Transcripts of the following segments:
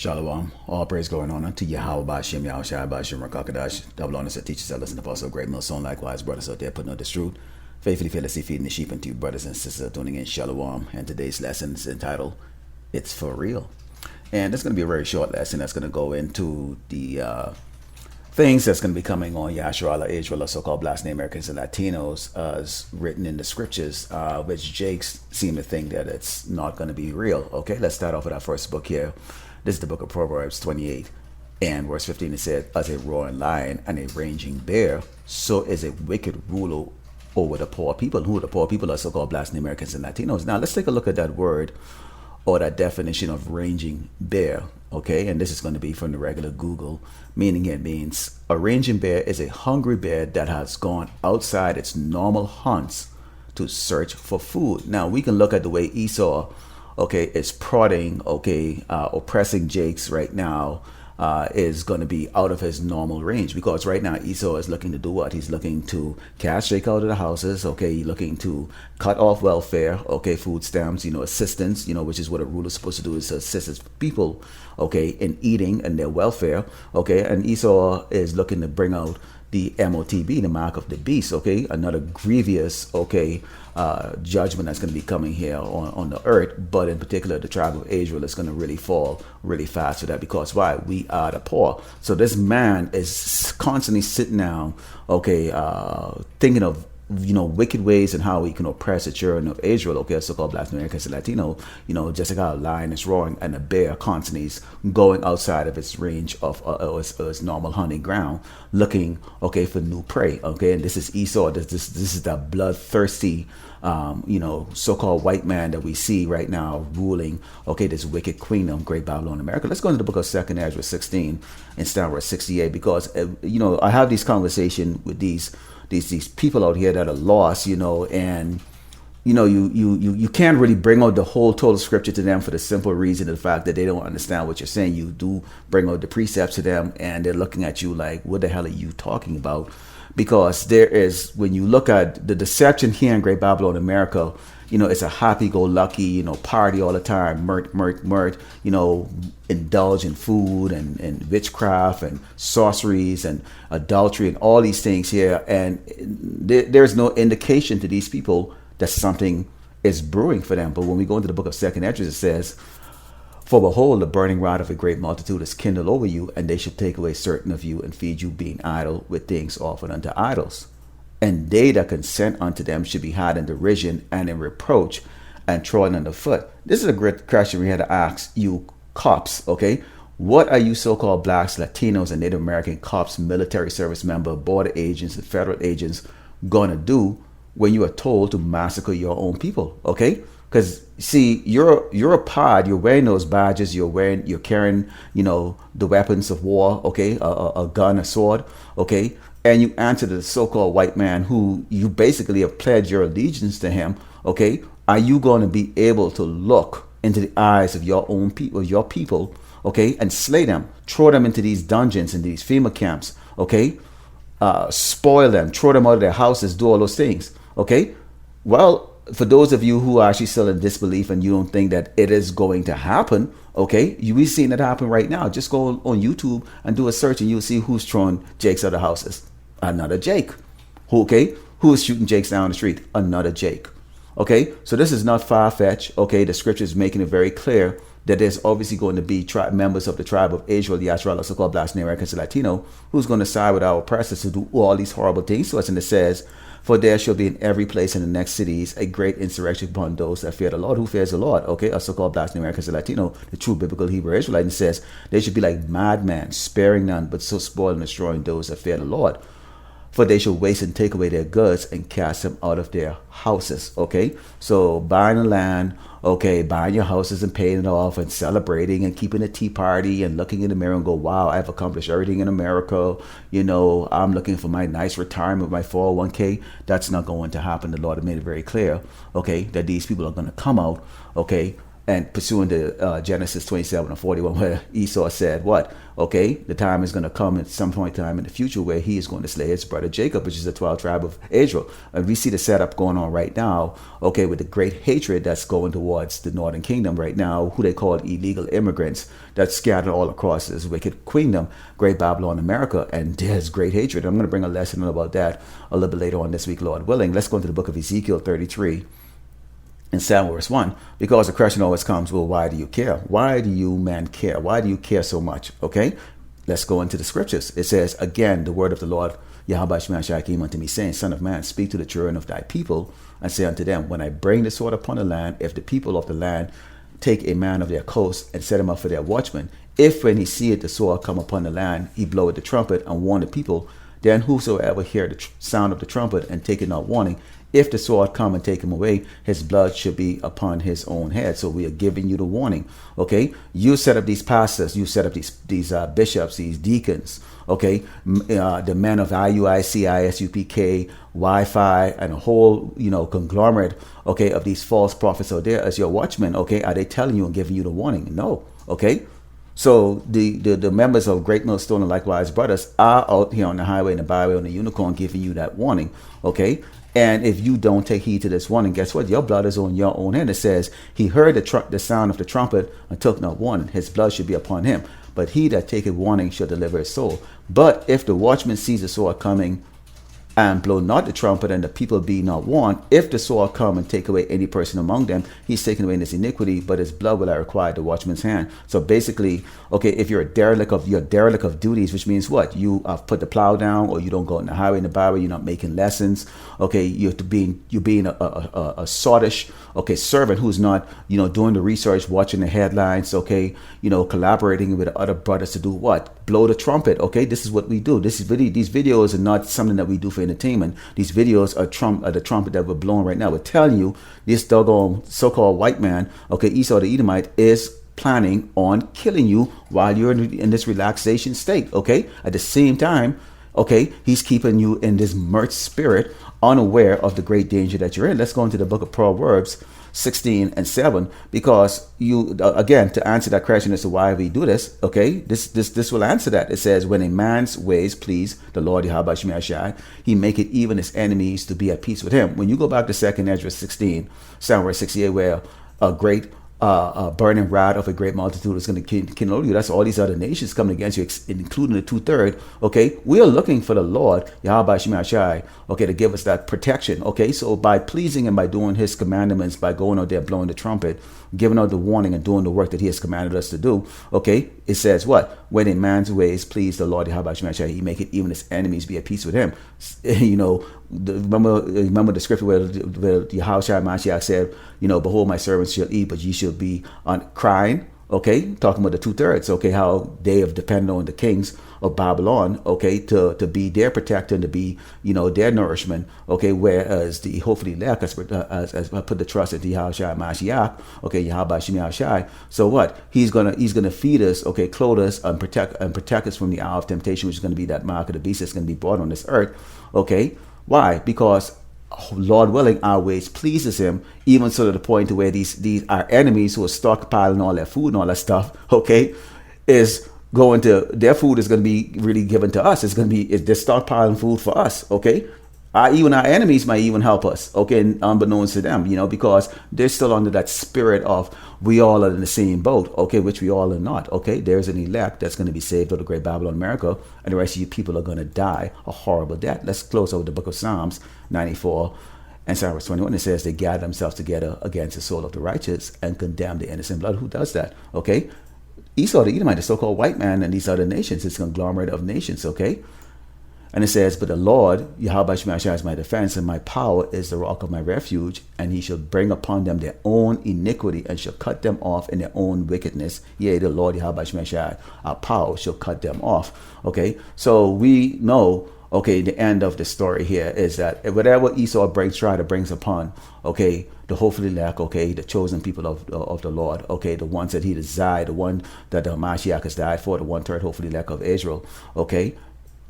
Shalom. All praise going on unto Yahweh Bashim Yahushua Bashim Rakakadash. Double honors to teachers that listen to Apostle Great Millstone. Likewise, brothers out there putting on this truth. Faithfully, fearlessly feeding the sheep, and to you brothers and sisters tuning in. Shalom. And today's lesson is entitled, It's For Real. And it's going to be a very short lesson that's going to go into the things that's going to be coming on Yasharala, Israel, or so-called Black Americans and Latinos, as written in the scriptures, which Jakes seem to think that it's not going to be real. Okay, let's start off with our first book here. This is the book of Proverbs 28 and verse 15. It said, as a roaring lion and a raging bear, so is a wicked ruler over the poor people. Who are the poor people? Are so-called Black Americans and Latinos. Now let's take a look at that word or that definition of raging bear. Okay, and this is going to be from the regular Google, meaning it means a raging bear is a hungry bear that has gone outside its normal hunts to search for food. Now we can look at the way Esau, okay, is prodding, okay, oppressing Jakes right now, is going to be out of his normal range, because right now Esau is looking to do what? He's looking to cast Jake out of the houses, okay, he's looking to cut off welfare, okay, food stamps, assistance, which is what a ruler's supposed to do, is to assist his people, okay, in eating and their welfare, okay, and Esau is looking to bring out the MOTB, the mark of the beast, okay, another grievous, okay, judgment that's going to be coming here on the earth, but in particular the tribe of Israel is going to really fall really fast for that, because why? We are the poor. So this man is constantly sitting down, okay, thinking of wicked ways and how he can oppress the children of Israel, okay, so-called Black Americans and Latino, just like how a lion is roaring and a bear constantly is going outside of its range of its normal hunting ground, looking, okay, for new prey, okay, and this is Esau. This is the bloodthirsty, so-called white man that we see right now ruling, okay, this wicked kingdom, Great Babylon, America. Let's go into the book of 2nd Ezra 16 and start with 68, because, I have these conversations with these people out here that are lost, and you can't really bring out the whole total scripture to them for the simple reason of the fact that they don't understand what you're saying. You do bring out the precepts to them, and they're looking at you like, what the hell are you talking about? Because there is, when you look at the deception here in Great Babylon, America, it's a happy-go-lucky, party all the time, mirth, indulge in food and witchcraft and sorceries and adultery and all these things here. And there's no indication to these people that something is brewing for them. But when we go into the book of 2nd Ezra, it says, for behold, the burning rod of a great multitude is kindled over you, and they shall take away certain of you and feed you, being idle with things offered unto idols. And they that consent unto them should be had in derision and in reproach and trodden under foot. This is a great question we had to ask you cops, okay? What are you so-called blacks, Latinos, and Native American cops, military service member, border agents, and federal agents going to do when you are told to massacre your own people, okay? Because see, you're a pod. You're wearing those badges. You're carrying, the weapons of war. Okay, a gun, a sword. Okay, and you answer to the so-called white man who you basically have pledged your allegiance to him. Okay, are you going to be able to look into the eyes of your own people, your people? Okay, and slay them, throw them into these dungeons and these FEMA camps. Okay, spoil them, throw them out of their houses, do all those things. Okay, well, for those of you who are actually still in disbelief and you don't think that it is going to happen, okay, we've seen it happen right now. Just go on YouTube and do a search and you'll see who's throwing Jakes out of houses. Another Jake. Okay, who is shooting Jakes down the street? Another Jake. Okay, so this is not far-fetched. Okay, the scripture is making it very clear that there's obviously going to be members of the tribe of Israel, the Yasharala, so-called Black Americans and Latino, who's going to side with our oppressors to do all these horrible things. So as it says, for there shall be in every place in the next cities a great insurrection upon those that fear the Lord. Who fears the Lord? Okay, a so-called Black Americans and Latino, the true biblical Hebrew Israelite, and says they should be like madmen, sparing none, but so spoiling and destroying those that fear the Lord. For they shall waste and take away their goods and cast them out of their houses. Okay, so buying the land, okay, buying your houses and paying it off and celebrating and keeping a tea party and looking in the mirror and go, wow, I've accomplished everything in America. I'm looking for my nice retirement, my 401k. That's not going to happen. The Lord made it very clear, okay, that these people are going to come out, okay, and pursuing to Genesis 27 and 41, where Esau said, what? Okay, the time is going to come at some point in time in the future where he is going to slay his brother Jacob, which is the 12th tribe of Israel. And we see the setup going on right now, okay, with the great hatred that's going towards the northern kingdom right now, who they call illegal immigrants that's scattered all across this wicked kingdom, Great Babylon, America. And there's great hatred. I'm going to bring a lesson about that a little bit later on this week, Lord willing. Let's go into the book of Ezekiel 33. In 7 verse 1, because the question always comes, well, why do you care? Why do you, man, care? Why do you care so much? Okay, let's go into the scriptures. It says, again, the word of the Lord, Yahweh Shemashai came unto me, saying, Son of man, speak to the children of thy people, and say unto them, when I bring the sword upon the land, if the people of the land take a man of their coast and set him up for their watchman, if when he seeth the sword come upon the land, he bloweth the trumpet and warn the people, then whosoever hear the sound of the trumpet and take it not warning, if the sword come and take him away, his blood should be upon his own head. So we are giving you the warning. Okay, you set up these pastors, you set up these bishops, these deacons. Okay, the men of IUIC, ISUPK, Wi-Fi, and a whole conglomerate. Okay, of these false prophets out there as your watchmen. Okay, are they telling you and giving you the warning? No. Okay. So the members of Great Millstone and likewise brothers are out here on the highway and the byway on the unicorn giving you that warning. Okay. And if you don't take heed to this warning, guess what? Your blood is on your own hand. It says, he heard the sound of the trumpet and took no warning. His blood should be upon him. But he that taketh warning shall deliver his soul. But if the watchman sees the sword coming and blow not the trumpet, and the people be not warned, if the sword come and take away any person among them, he's taken away in his iniquity, but his blood will I require the watchman's hand. So basically, okay, if you're a derelict of duties, which means what? You put the plow down, or you don't go in the highway and the byway, you're not making lessons. Okay, you're being a sottish, okay, servant who's not, doing the research, watching the headlines, okay, collaborating with other brothers to do what? Blow the trumpet. Okay, this is what we do. These videos are not something that we do for entertainment. These videos are the trumpet that we're blowing right now. We're telling you this doggone so-called white man, okay, Esau the Edomite, is planning on killing you while you're in this relaxation state. Okay, at the same time, okay, he's keeping you in this mirth spirit, unaware of the great danger that you're in. Let's go into the book of Proverbs 16 and 7, because you again, to answer that question as to why we do this, okay, this will answer that. It says, when a man's ways please the Lord Yahweh Shemashai, he maketh even his enemies to be at peace with him. When you go back to 2nd Ezra 16, verse 68, where a great burning wrath of a great multitude is going to kindle you. That's all these other nations coming against you, including the 2/3. Okay, we are looking for the Lord Yahweh Shemashai, okay, to give us that protection. Okay, so by pleasing him, by doing his commandments, by going out there blowing the trumpet, giving out the warning and doing the work that he has commanded us to do. Okay, it says what? When a man's ways please the Lord Yahweh Shemashai, he make it even his enemies be at peace with him. Remember the scripture where Yahushua Mashiach said, behold, my servants shall eat, but ye shall be crying. Okay, talking about the 2/3. Okay, how they have depended on the kings of Babylon. Okay, to be their protector and to be their nourishment. Okay, whereas the hopefully elect as put the trust in Yahushua Mashiach. Okay, Yahweh Shemashai. So what? He's gonna feed us. Okay, clothe us and protect us from the hour of temptation, which is going to be that mark of the beast that's going to be brought on this earth. Okay. Why? Because Lord willing, our ways pleases him, even so to the point to where these our enemies who are stockpiling all their food and all that stuff, okay, is going to, their food is going to be really given to us. They're stockpiling food for us, okay? Even our enemies might even help us, okay, unbeknownst to them, because they're still under that spirit of we all are in the same boat, okay, which we all are not, okay? There's an elect that's going to be saved of the Great Babylon, America, and the rest of you people are going to die a horrible death. Let's close over the book of Psalms 94 and Psalm 21. It says they gather themselves together against the soul of the righteous and condemn the innocent blood. Who does that, okay? Esau the Edomite, the so-called white man, and these other nations, it's a conglomerate of nations, okay? And it says, but the Lord, Yahweh Shemashai, is my defense, and my power is the rock of my refuge, and he shall bring upon them their own iniquity, and shall cut them off in their own wickedness. Yea, the Lord, Yahweh Shemashai, our power shall cut them off. Okay, so we know, okay, the end of the story here is that whatever Esau try to brings upon, okay, the hopefully elect, okay, the chosen people of the Lord, okay, the ones that he desired, the one that the Mashiach has died for, the 1/3 hopefully elect of Israel, okay,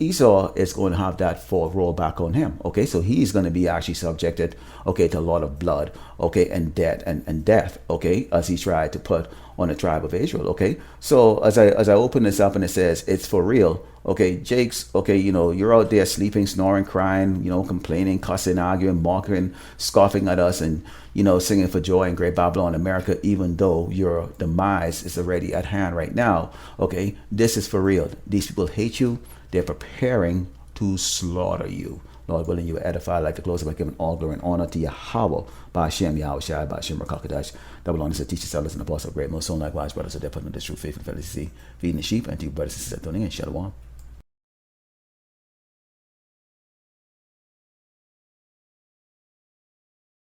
Esau is going to have that fall roll back on him. Okay, so he's going to be actually subjected, okay, to a lot of blood, okay, and death, okay, as he tried to put on the tribe of Israel. Okay, so as I open this up and it says it's for real. Okay, Jakes, okay, you're out there sleeping, snoring, crying, complaining, cussing, arguing, mocking, scoffing at us, and singing for joy in great Babylon, America, even though your demise is already at hand right now. Okay, this is for real. These people hate you. They're preparing to slaughter you. Lord willing, you edify. I'd like to close by giving all glory and honor to Yahweh, Ba'ashem, Yahweh Shai, Ba'ashem, Rakakadash. Double honor to teachers, sellers, and apostles of great most. So likewise, brothers, are there putting on this true faith and fellowship, feeding the sheep, and to you, brothers and sisters, tuning in. Shalom.